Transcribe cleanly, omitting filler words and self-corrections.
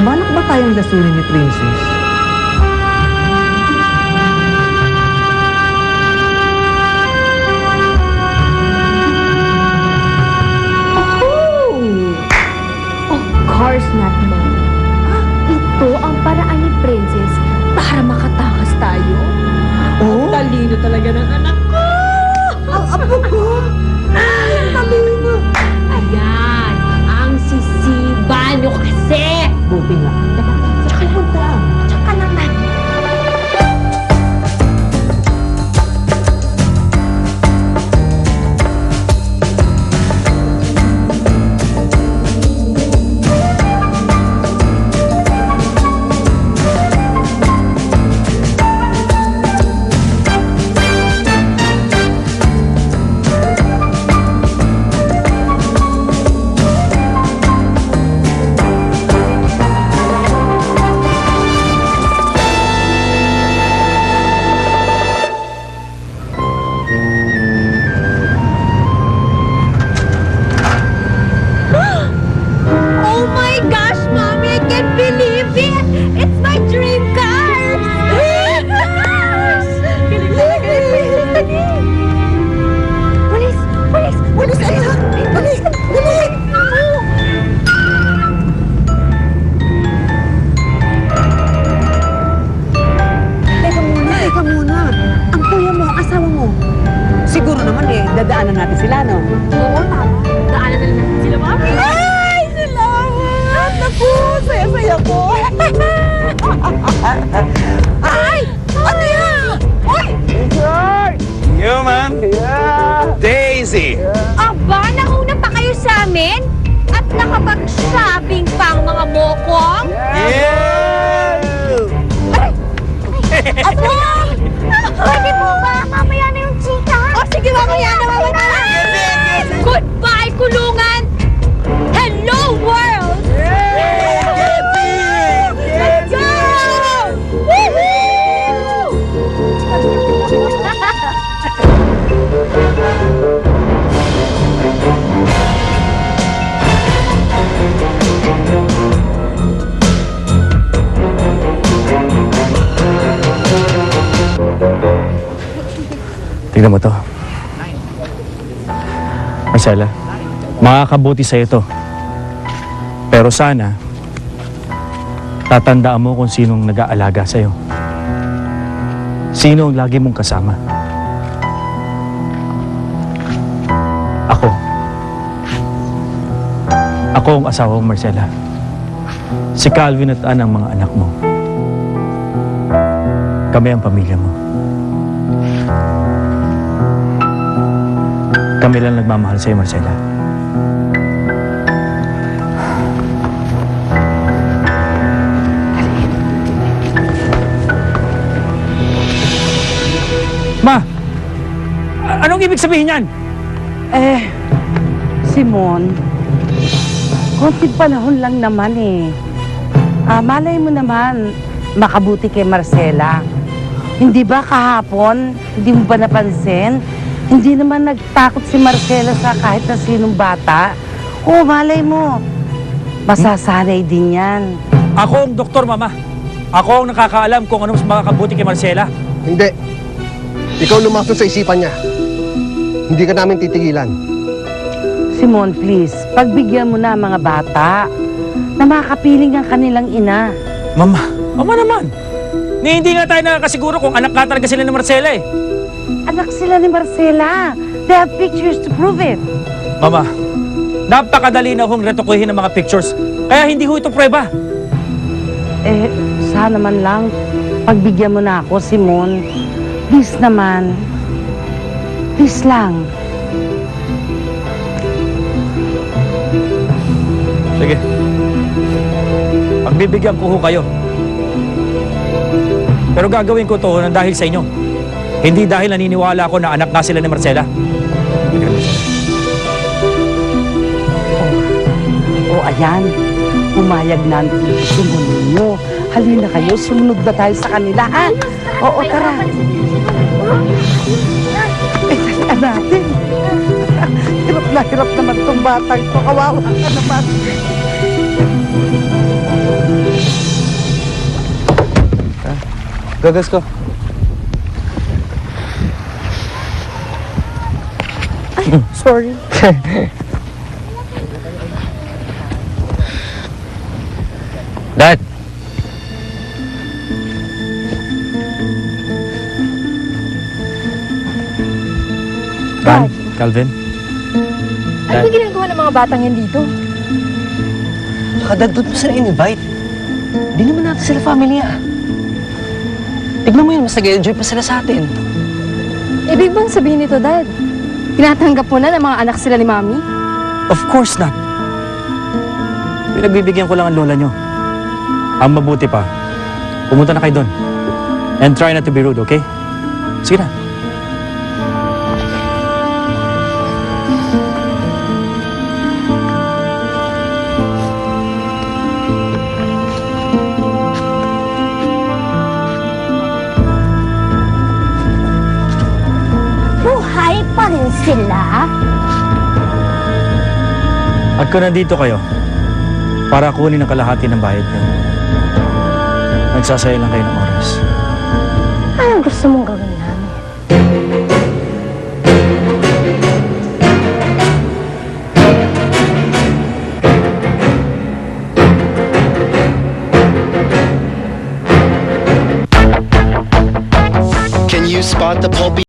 balak ba tayong lasunin ni Princess? Of course not, Mom. Ito ang paraan ni Princess para makatakas tayo. Oh? Talino talaga ng anak ko! Ang apo ko! Ay, talino! Ayan, ang sisiba nyo kasi! Buti nga. Tsaka punta. Tsaka naman. Oh my gosh, Mommy! I can't believe it! It's my dream car! Galing talaga ni Princess. Police! Police! Police! Anak! Police! Police! Teka muna. Ang kuya mo, ang asawa mo. Siguro naman dadaanan natin sila, no? Oo, tama. Daanan na lang natin sila, Mommy. Ay, salamat! Naku, saya-saya ko. Ay! Ano yan? Ay! You, ma'am? Daisy! Aba, nauna pa kayo sa amin? At nakapag-shopping pa ang mga mokong? Yeah! Apo! Pwede po ba? Mamaya na yung chika. O sige, mamaya na, mamaya na. Goodbye, kulungan! Hello, world! Let's go! Tingnan mo to. Marcela, makakabuti sa'yo to. Pero sana, tatandaan mo kung sinong nag-aalaga sa'yo. Sino ang lagi mong kasama. Ako. Ako ang asawa mo, Marcela. Si Calvin at Ann ang mga anak mo. Kami ang pamilya mo. Kami lang nagmamahal sa'yo, Marcela. Ma! Anong ibig sabihin yan? Simon, konting panahon lang naman eh. Malay mo naman, makabuti kay Marcela. Hindi ba kahapon, hindi mo ba napansin? Hindi naman nagtakot si Marcela sa kahit na sinong bata. Oo, malay mo, masasanay din yan. Ako ang doktor, Mama. Ako ang nakakaalam kung ano mas makakabuti kay Marcela. Hindi. Ikaw lumaso sa isipan niya. Hindi ka namin titigilan. Simon, please, pagbigyan mo na ang mga bata na makapiling ang kanilang ina. Mama naman. Hindi nga tayo nakakasiguro kung anak ka talaga sila ni Marcela eh. Anak sila ni Marcela. They have pictures to prove it. Mama, napakadali na hong retokuhin ng mga pictures. Kaya hindi ho ito prueba. Sana man lang, pagbigyan mo na ako, Simon. Please naman. Please lang. Sige. Pagbibigyan ko ho kayo. Pero gagawin ko to nang dahil sa inyo. Hindi dahil naniniwala ako na anak nga sila ni Marcela. Ayan. Pumayag na ang Simon ninyo. Halina kayo, sumunod na tayo sa kanila, ha? Oo, tara. Saan natin? Hirap naman itong batang ito. Kawawa ka naman. Gagas ko. Sorry. Dad! Van, Calvin? Ano ba ginagawa ng mga batang yan dito? Dad, doon mo sila in-invite. Hindi naman natin sila family Tignan mo yun, mas nag-enjoy pa sila sa atin. Ibig bang sabihin nito, Dad? Tinatanggap mo na ng mga anak sila ni Mami? Of course not. Pinagbibigyan ko lang ang lola nyo. Ang mabuti pa, pumunta na kayo doon. And try not to be rude, okay? Sige na. Buhay pa rin sila? At kung nandito kayo, para kunin ang kalahati ng bayad nyo, nagsasaya lang kayo ng oras. Anong gusto mong gawin namin? Can you spot the pulpy?